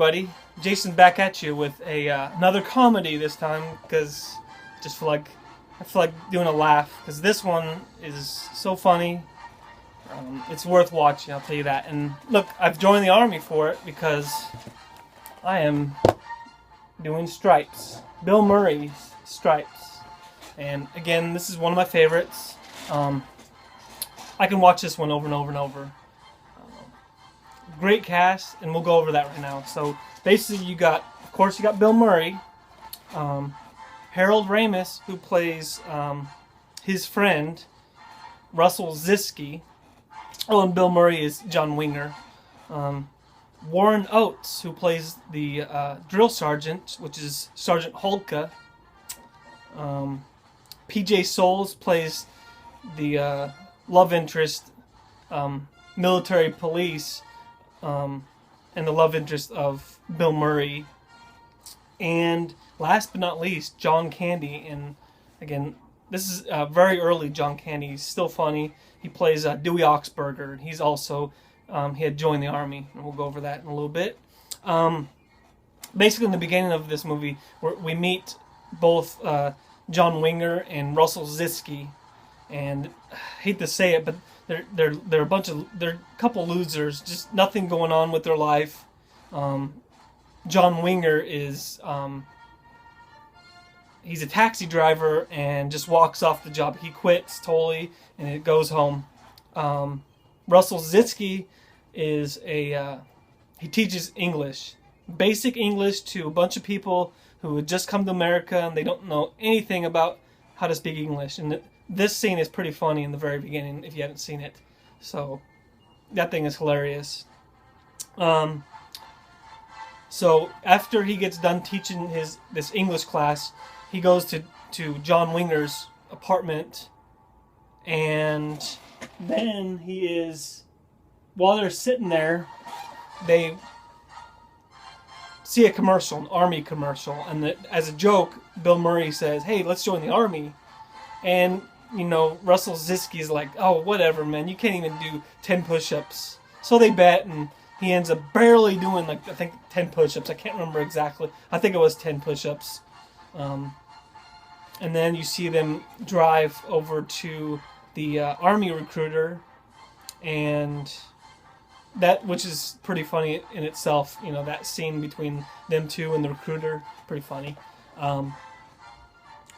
everybody. Jason back at you with another comedy this time because I feel like doing a laugh because this one is so funny. It's worth watching, I'll tell you that. And look, I've joined the army for it because I am doing Stripes, Bill Murray's Stripes. And again, this is one of my favorites. I can watch this one over and over and over. Great cast, and we'll go over that right now. So basically, you got Bill Murray, Harold Ramis, who plays his friend Russell Zisky. Oh, and Bill Murray is John Winger. Warren Oates, who plays the drill sergeant, which is Sergeant Holka. P.J. Souls plays the love interest, military police, and the love interest of Bill Murray. And last but not least, John Candy. And again, this is very early John Candy. He's still funny. He plays Dewey Oxberger. He's also, he had joined the army. And we'll go over that in a little bit. Basically, in the beginning of this movie, we meet both John Winger and Russell Zisky. And I hate to say it, but they're a couple losers. Just nothing going on with their life. John Winger is he's a taxi driver and just walks off the job. He quits totally and it goes home. Russell Zisky is he teaches English, basic English, to a bunch of people who had just come to America and they don't know anything about how to speak English. And this scene is pretty funny in the very beginning if you haven't seen it. So that thing is hilarious. So after he gets done teaching this English class, he goes to John Winger's apartment, and then while they're sitting there, they see a commercial, an army commercial, and as a joke, Bill Murray says, "Hey, let's join the army." And Russell Zisky's like, "Oh, whatever, man. You can't even do 10 push-ups." So they bet, and he ends up barely doing, I think 10 push-ups. I can't remember exactly. I think it was 10 push-ups. And then you see them drive over to the army recruiter, and which is pretty funny in itself. That scene between them two and the recruiter, pretty funny.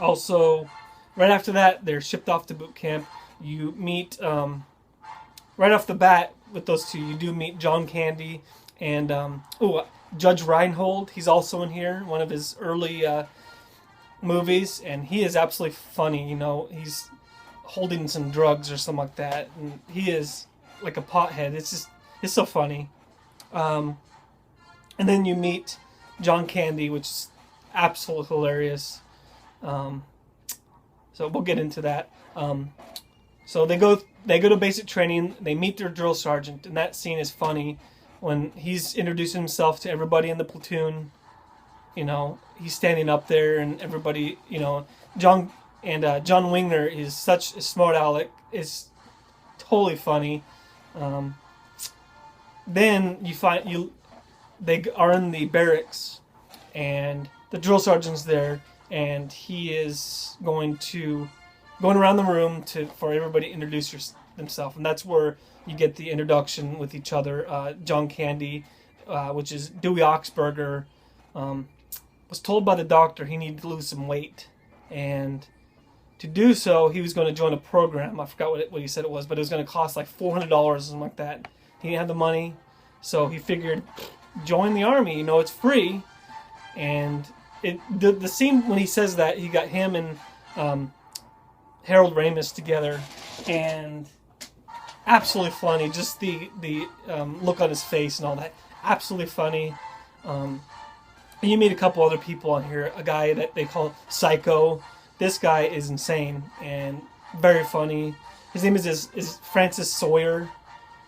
Also, right after that, they're shipped off to boot camp. You meet, right off the bat with those two, you do meet John Candy and, Judge Reinhold. He's also in here, one of his early movies, and he is absolutely funny. He's holding some drugs or something like that, and he is like a pothead. It's so funny. And then you meet John Candy, which is absolutely hilarious. So we'll get into that. So they go to basic training. They meet their drill sergeant, and that scene is funny when he's introducing himself to everybody in the platoon. He's standing up there, and everybody, John Winger is such a smart aleck. It's totally funny. Then they are in the barracks, and the drill sergeant's there, and he is going around the room for everybody to introduce themselves, and that's where you get the introduction with each other. John Candy, which is Dewey Oxberger, was told by the doctor he needed to lose some weight, and to do so, he was going to join a program. I forgot what he said it was, but it was going to cost like $400 or something like that. He didn't have the money, so he figured, join the army. It's free, and the scene when he says that, he got him and Harold Ramis together, and absolutely funny. Just the look on his face and all that, absolutely funny. And you meet a couple other people on here. A guy that they call Psycho. This guy is insane and very funny. His name is Francis Sawyer.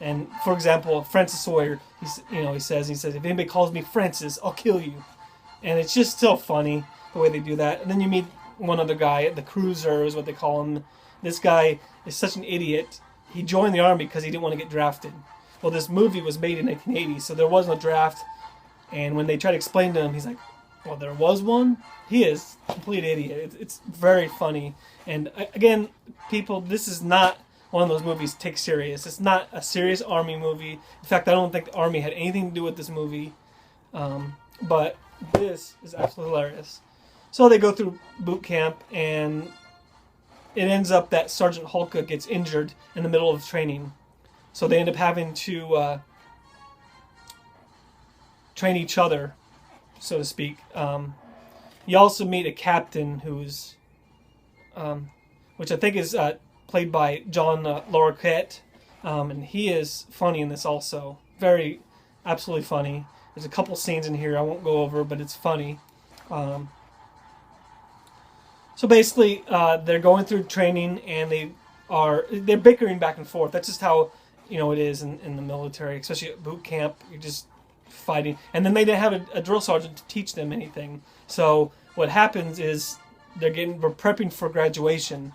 And for example, Francis Sawyer, he says, if anybody calls me Francis, I'll kill you. And it's just so funny the way they do that. And then you meet one other guy, the Cruiser is what they call him. This guy is such an idiot. He joined the army because he didn't want to get drafted. Well, this movie was made in 1980, so there was no draft. And when they try to explain to him, he's like, well, there was one? He is a complete idiot. It's very funny. And again, people, this is not one of those movies to take serious. It's not a serious Army movie. In fact, I don't think the Army had anything to do with this movie. But this is absolutely hilarious. So they go through boot camp, and it ends up that Sergeant Hulka gets injured in the middle of training. So they end up having to train each other, so to speak. You also meet a captain who's, which I think is played by John Larroquette, and he is funny in this also. Very, absolutely funny. There's a couple scenes in here I won't go over, but it's funny. So basically, they're going through training, and they're bickering back and forth. That's just how it is in the military, especially at boot camp. You're just fighting, and then they didn't have a drill sergeant to teach them anything. So what happens is we're prepping for graduation,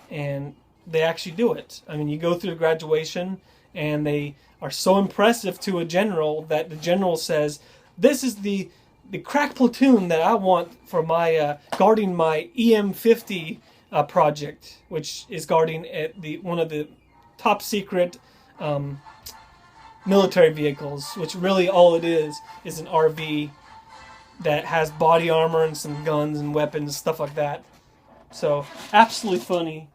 and they actually do it. I mean, you go through graduation, and they are so impressive to a general that the general says, "This is the crack platoon that I want for my guarding my EM-50 project," which is guarding at one of the top secret military vehicles, which really all it is an RV that has body armor and some guns and weapons and stuff like that. So absolutely funny.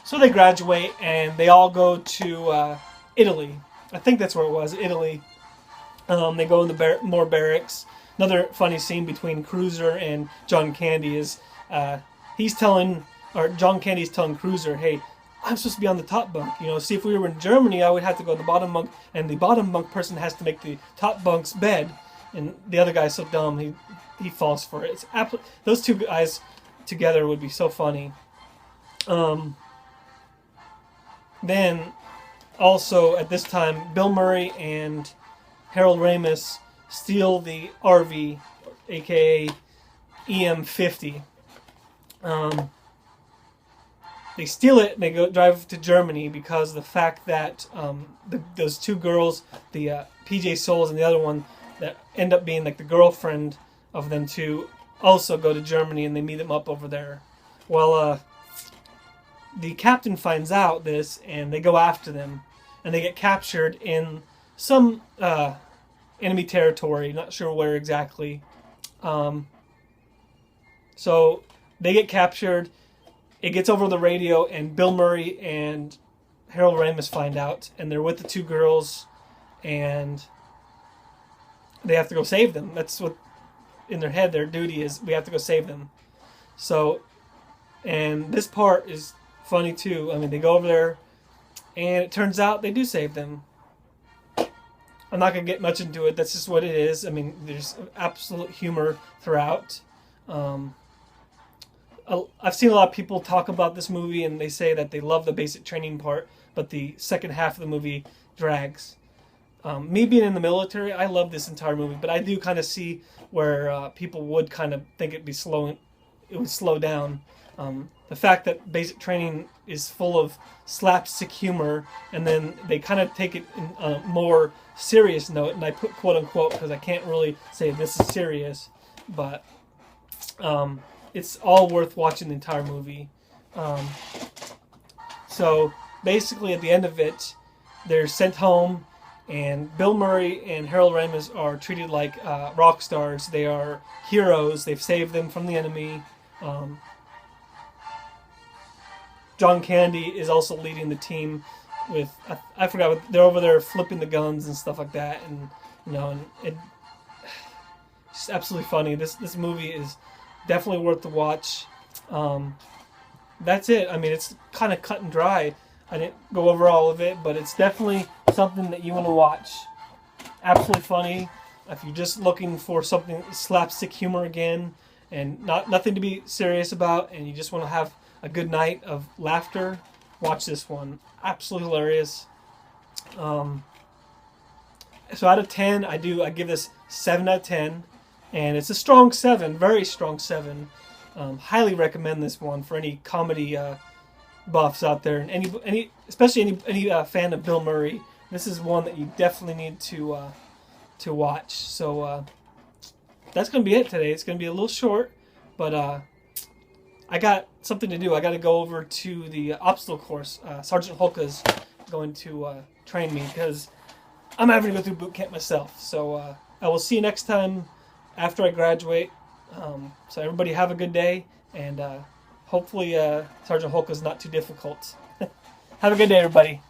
So they graduate, and they all go to Italy. I think that's where it was, Italy. They go in the more barracks. Another funny scene between Cruiser and John Candy is John Candy's telling Cruiser, "Hey, I'm supposed to be on the top bunk. See, if we were in Germany, I would have to go to the bottom bunk, and the bottom bunk person has to make the top bunk's bed." And the other guy's so dumb, he falls for it. Those two guys together would be so funny. Then, also at this time, Bill Murray and Harold Ramis steal the RV, aka EM-50. They steal it and they go drive to Germany because of the fact that those two girls, the PJ Souls and the other one that end up being like the girlfriend of them two, also go to Germany, and they meet them up over there. Well, the captain finds out this, and they go after them, and they get captured in some enemy territory, not sure where exactly. So they get captured. It gets over the radio, and Bill Murray and Harold Ramis find out, and they're with the two girls, and they have to go save them. That's what, in their head, their duty is, we have to go save them. So, and this part is funny too. I mean, they go over there, and it turns out they do save them. I'm not going to get much into it. That's just what it is. I mean, there's absolute humor throughout. I've seen a lot of people talk about this movie, and they say that they love the basic training part, but the second half of the movie drags. Me being in the military, I love this entire movie, but I do kind of see where people would kind of think it would slow down. The fact that basic training is full of slapstick humor, and then they kind of take it in a more serious note, and I put quote unquote because I can't really say this is serious, but it's all worth watching the entire movie. So basically at the end of it, they're sent home, and Bill Murray and Harold Ramis are treated like rock stars. They are heroes. They've saved them from the enemy. John Candy is also leading the team with, I forgot what, they're over there flipping the guns and stuff like that, and it's just absolutely funny. This movie is definitely worth the watch. That's it. I mean, it's kind of cut and dry. I didn't go over all of it, but it's definitely something that you want to watch. Absolutely funny. If you're just looking for something slapstick humor again, and nothing to be serious about, and you just want to have a good night of laughter, watch this one. Absolutely hilarious. So out of 10, I give this 7 out of 10, and it's a strong 7, very strong 7. Highly recommend this one for any comedy buffs out there, and especially any fan of Bill Murray. This is one that you definitely need to watch. So that's going to be it today. It's going to be a little short, but I got something to do. I got to go over to the obstacle course. Sergeant Holka's going to train me because I'm having to go through boot camp myself. So I will see you next time after I graduate. So everybody have a good day, and hopefully Sergeant Holka's not too difficult. Have a good day, everybody.